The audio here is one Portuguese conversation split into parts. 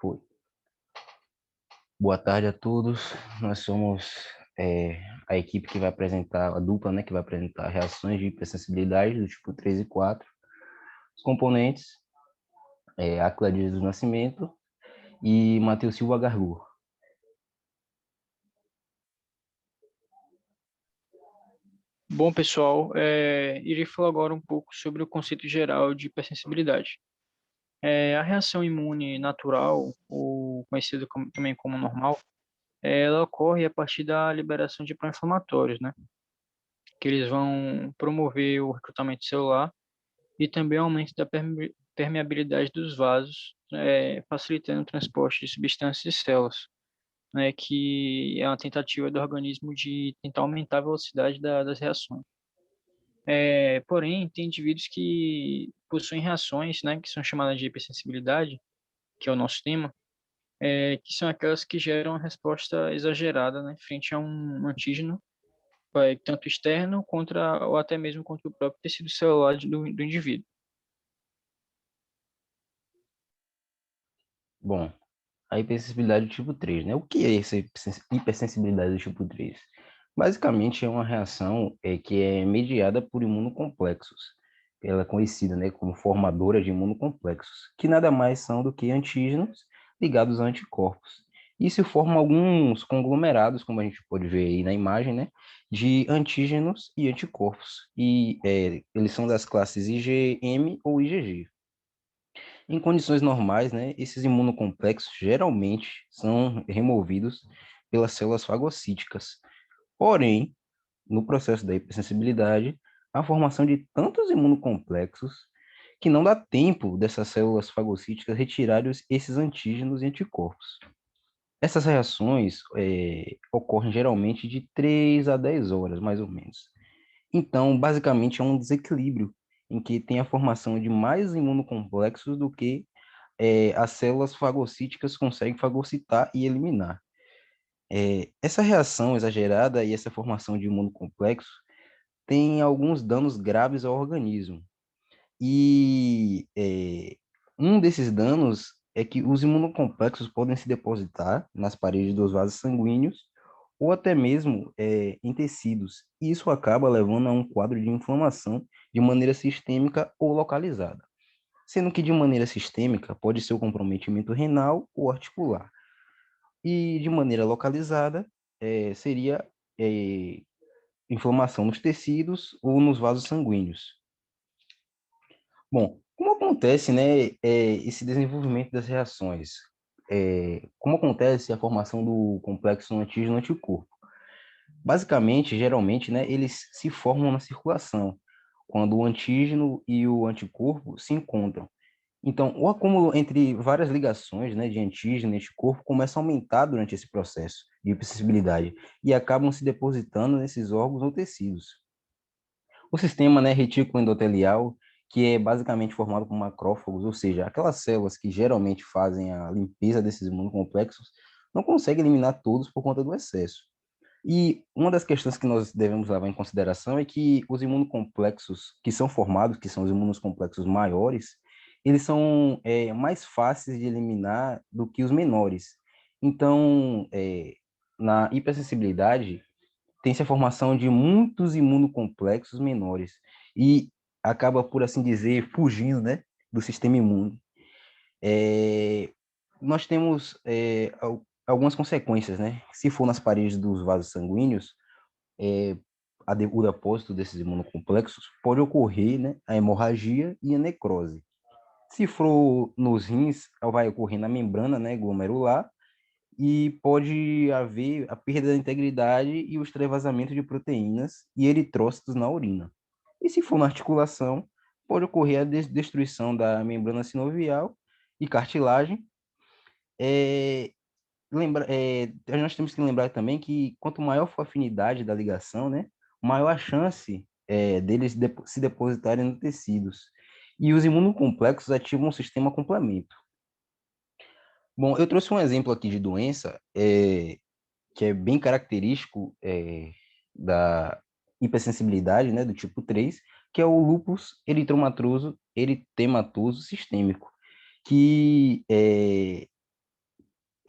Foi. Boa tarde a todos. Nós somos a equipe que vai apresentar, a dupla, né, que vai apresentar reações de hipersensibilidade do tipo 3 e 4. Os componentes, Áquila Dias do Nascimento e Matheus Silva Gargu. Bom, pessoal, irei falar agora um pouco sobre o conceito geral de hipersensibilidade. A reação imune natural, ou conhecida também como normal, ela ocorre a partir da liberação de pró-inflamatórios, né? Que eles vão promover o recrutamento celular e também o aumento da permeabilidade dos vasos, facilitando o transporte de substâncias e células, né? Que é uma tentativa do organismo de tentar aumentar a velocidade das reações. Porém, tem indivíduos que possuem reações, né, que são chamadas de hipersensibilidade, que é o nosso tema, que são aquelas que geram uma resposta exagerada, né, frente a um antígeno, tanto externo contra ou até mesmo contra o próprio tecido celular do indivíduo. Bom, a hipersensibilidade do tipo 3, né? O que é essa hipersensibilidade do tipo 3? Basicamente, é uma reação que é mediada por imunocomplexos. Ela é conhecida, né, como formadora de imunocomplexos, que nada mais são do que antígenos ligados a anticorpos. Isso forma alguns conglomerados, como a gente pode ver aí na imagem, né, de antígenos e anticorpos. E eles são das classes IgM ou IgG. Em condições normais, né, esses imunocomplexos geralmente são removidos pelas células fagocíticas. Porém, no processo da hipersensibilidade, há a formação de tantos imunocomplexos que não dá tempo dessas células fagocíticas retirarem esses antígenos e anticorpos. Essas reações ocorrem geralmente de 3 a 10 horas, mais ou menos. Então, basicamente, é um desequilíbrio em que tem a formação de mais imunocomplexos do que as células fagocíticas conseguem fagocitar e eliminar. Essa reação exagerada e essa formação de imunocomplexos tem alguns danos graves ao organismo. E um desses danos é que os imunocomplexos podem se depositar nas paredes dos vasos sanguíneos ou até mesmo em tecidos. E isso acaba levando a um quadro de inflamação de maneira sistêmica ou localizada, sendo que de maneira sistêmica pode ser o comprometimento renal ou articular, e de maneira localizada seria é, inflamação nos tecidos ou nos vasos sanguíneos. Bom, como acontece, né, esse desenvolvimento das reações? Como acontece a formação do complexo antígeno-anticorpo? Basicamente, geralmente, né, eles se formam na circulação, quando o antígeno e o anticorpo se encontram. Então, o acúmulo entre várias ligações, né, de antígeno e anticorpo começa a aumentar durante esse processo de hipersensibilidade e acabam se depositando nesses órgãos ou tecidos. O sistema, né, retículo endotelial, que é basicamente formado por macrófagos, ou seja, aquelas células que geralmente fazem a limpeza desses imunocomplexos, não consegue eliminar todos por conta do excesso. E uma das questões que nós devemos levar em consideração é que os imunocomplexos que são formados, que são os imunocomplexos maiores, eles são mais fáceis de eliminar do que os menores. Então, na hipersensibilidade, tem-se a formação de muitos imunocomplexos menores e acaba, por assim dizer, fugindo, né, do sistema imune. É, Nós temos algumas consequências, né? Se for nas paredes dos vasos sanguíneos, o depósito desses imunocomplexos pode ocorrer, né, a hemorragia e a necrose. Se for nos rins, vai ocorrer na membrana, né, glomerular, e pode haver a perda da integridade e o extravasamento de proteínas e eritrócitos na urina. E se for na articulação, pode ocorrer a destruição da membrana sinovial e cartilagem. É, Nós temos que lembrar também que quanto maior for a afinidade da ligação, né, maior a chance deles se depositarem nos tecidos. E os imunocomplexos ativam o sistema complemento. Bom, eu trouxe um exemplo aqui de doença que é bem característico da hipersensibilidade, né, do tipo 3, que é o lúpus eritematoso sistêmico, que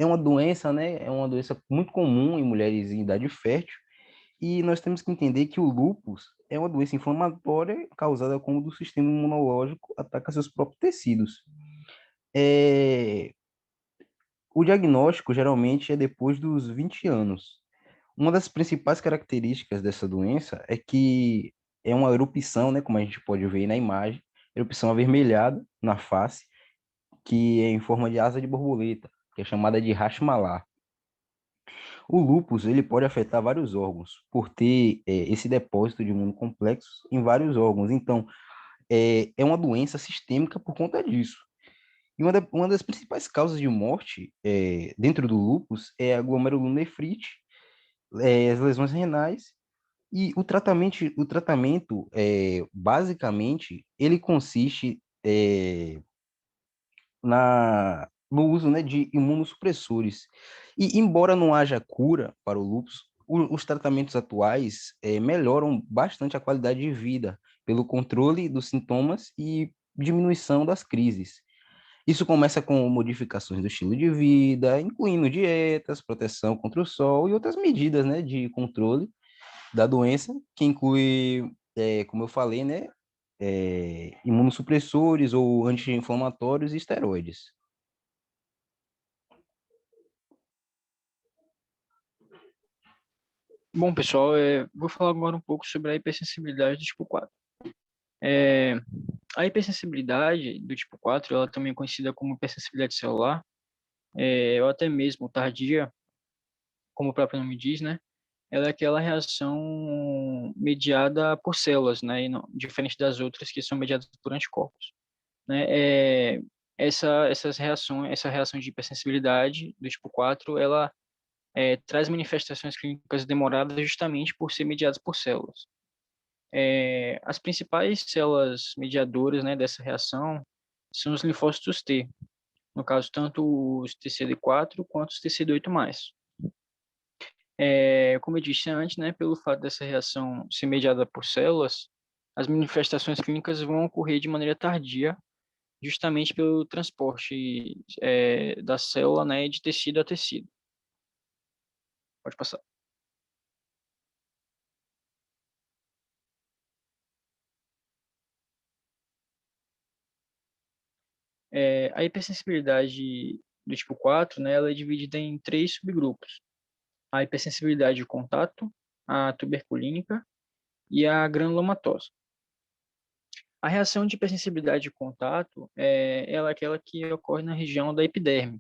é uma doença, né? É uma doença muito comum em mulheres em idade fértil, e nós temos que entender que o lúpus é uma doença inflamatória causada quando o sistema imunológico ataca seus próprios tecidos. É, o diagnóstico geralmente é depois dos 20 anos. Uma das principais características dessa doença é que é uma erupção, né, como a gente pode ver na imagem, erupção avermelhada na face, que é em forma de asa de borboleta, que é chamada de Hashimoto. O lúpus, ele pode afetar vários órgãos, por ter esse depósito de imunocomplexos em vários órgãos. Então, é uma doença sistêmica por conta disso. E uma das principais causas de morte dentro do lúpus é a glomerulonefrite, as lesões renais, e o tratamento basicamente, ele consiste no uso, né, de imunossupressores. E embora não haja cura para o lúpus, os tratamentos atuais melhoram bastante a qualidade de vida pelo controle dos sintomas e diminuição das crises. Isso começa com modificações do estilo de vida, incluindo dietas, proteção contra o sol e outras medidas, né, de controle da doença, que inclui, como eu falei, né, imunossupressores ou anti-inflamatórios e esteroides. Bom, pessoal, vou falar agora um pouco sobre a hipersensibilidade do tipo 4. É, a hipersensibilidade do tipo 4, ela também é conhecida como hipersensibilidade celular, ou até mesmo tardia, como o próprio nome diz, né? Ela é aquela reação mediada por células, né? E não, diferente das outras que são mediadas por anticorpos, né? Essa reação de hipersensibilidade do tipo 4, ela traz manifestações clínicas demoradas justamente por ser mediadas por células. As principais células mediadoras, né, dessa reação são os linfócitos T, no caso, tanto os TCD4 quanto os TCD8+. Como eu disse antes, né, pelo fato dessa reação ser mediada por células, as manifestações clínicas vão ocorrer de maneira tardia, justamente pelo transporte da célula, né, de tecido a tecido. Pode passar. A hipersensibilidade do tipo 4, né, ela é dividida em três subgrupos: a hipersensibilidade de contato, a tuberculínica e a granulomatosa. A reação de hipersensibilidade de contato ela é aquela que ocorre na região da epiderme.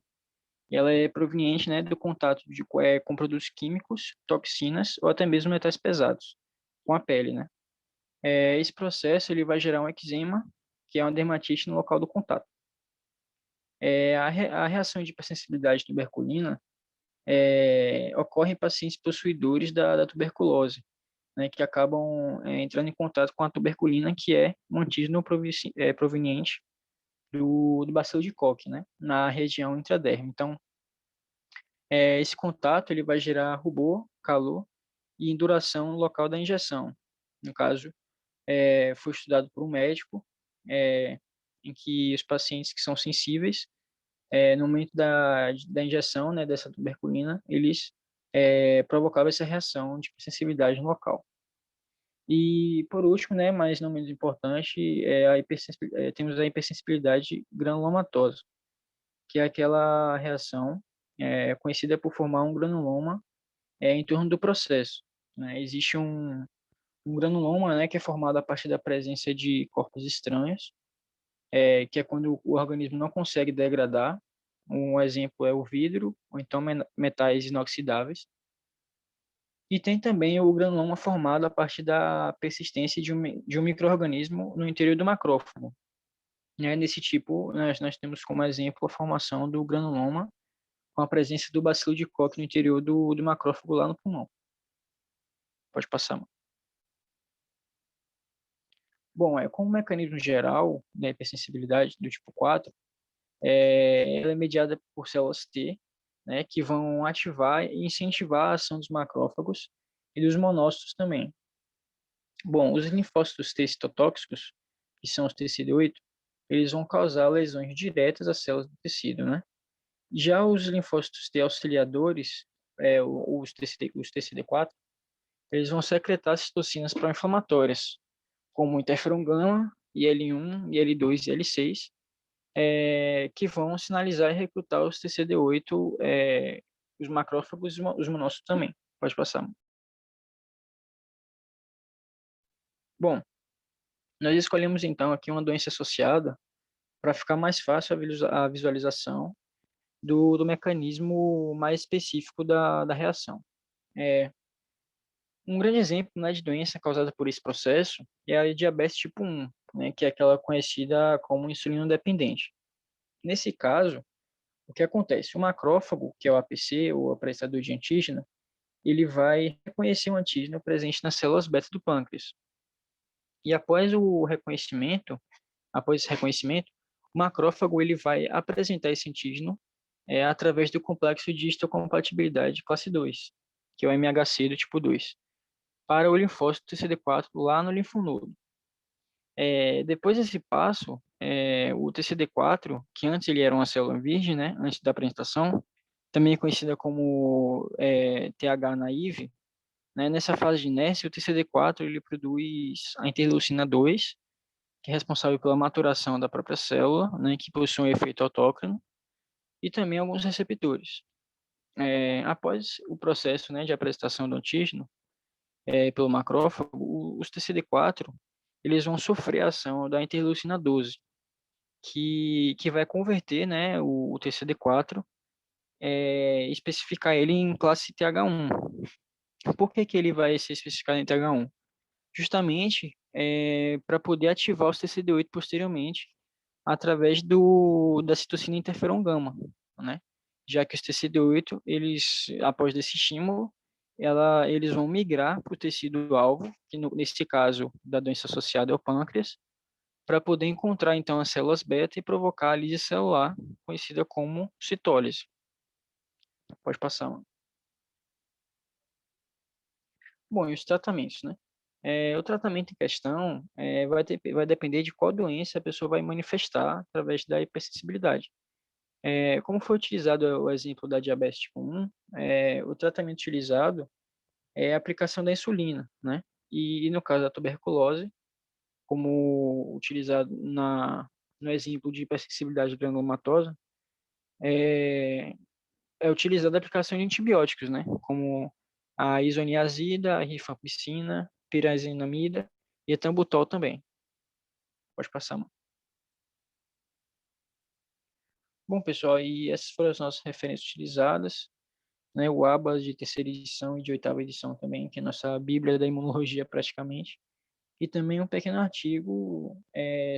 Ela é proveniente, né, do contato com produtos químicos, toxinas ou até mesmo metais pesados com a pele, né? Esse processo ele vai gerar um eczema, que é uma dermatite no local do contato. A reação de hipersensibilidade tuberculina ocorre em pacientes possuidores da tuberculose, né, que acabam entrando em contato com a tuberculina, que é um antígeno proveniente do bacilo de Koch, né, na região intraderme. Então, esse contato ele vai gerar rubor, calor e induração no local da injeção. No caso, foi estudado por um médico, em que os pacientes que são sensíveis, no momento da injeção, né, dessa tuberculina, eles provocavam essa reação de sensibilidade no local. E, por último, né, mas não menos importante, temos a hipersensibilidade granulomatosa, que é aquela reação conhecida por formar um granuloma em torno do processo, né? Existe um granuloma, né, que é formado a partir da presença de corpos estranhos, que é quando o organismo não consegue degradar. Um exemplo é o vidro, ou então metais inoxidáveis. E tem também o granuloma formado a partir da persistência de um micro-organismo no interior do macrófago. Nesse tipo, nós temos como exemplo a formação do granuloma com a presença do bacilo de Koch no interior do macrófago lá no pulmão. Pode passar, mano. Bom, como mecanismo geral da hipersensibilidade do tipo 4, ela é mediada por células T, né, que vão ativar e incentivar a ação dos macrófagos e dos monócitos também. Bom, os linfócitos T citotóxicos, que são os TCD8, eles vão causar lesões diretas às células do tecido, né? Já os linfócitos T auxiliadores, os TCD4, eles vão secretar citocinas pró-inflamatórias, como interferon gama, IL-1, IL-2 e IL-6, que vão sinalizar e recrutar os TCD8, os macrófagos e os monócitos também. Pode passar. Bom, nós escolhemos então aqui uma doença associada para ficar mais fácil a visualização do mecanismo mais específico da reação. Um grande exemplo, né, de doença causada por esse processo é a diabetes tipo 1, né, que é aquela conhecida como insulino dependente. Nesse caso, o que acontece? O macrófago, que é o APC, ou apreciador de antígeno, ele vai reconhecer um antígeno presente nas células beta do pâncreas. E após esse reconhecimento, o macrófago ele vai apresentar esse antígeno através do complexo de histocompatibilidade classe 2, que é o MHC do tipo 2, para o linfócito TCD4 lá no linfonodo. Depois desse passo, o TCD4, que antes ele era uma célula virgem, né, antes da apresentação, também conhecida como TH naive, né, nessa fase de inércia, o TCD4 ele produz a interleucina 2, que é responsável pela maturação da própria célula, né, que possui um efeito autócrino, e também alguns receptores. Após o processo, né, de apresentação do antígeno pelo macrófago, os TCD4 eles vão sofrer a ação da interleucina 12, que vai converter, né, o TCD4, especificar ele em classe TH1. Por que que ele vai ser especificado em TH1? Justamente para poder ativar os TCD8 posteriormente através da citocina interferon gama, né? Já que os TCD8, eles, após desse estímulo, eles vão migrar para o tecido-alvo, que nesse caso da doença associada ao pâncreas, para poder encontrar então as células beta e provocar a lise celular, conhecida como citólise. Pode passar, mano. Bom, e os tratamentos, né? O tratamento em questão vai depender de qual doença a pessoa vai manifestar através da hipersensibilidade. Como foi utilizado o exemplo da diabetes tipo 1, o tratamento utilizado é a aplicação da insulina, né? E no caso da tuberculose, como utilizado no exemplo de hipersensibilidade granulomatosa, é, é utilizada a aplicação de antibióticos, né? Como a isoniazida, a rifampicina, pirazinamida e etambutol também. Pode passar, mano. Bom, pessoal, e essas foram as nossas referências utilizadas, né? O ABA de terceira edição e de oitava edição também, que é a nossa Bíblia da Imunologia praticamente, e também um pequeno artigo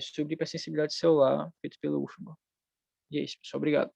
sobre hipersensibilidade celular feito pelo UFBA. E é isso, pessoal. Obrigado.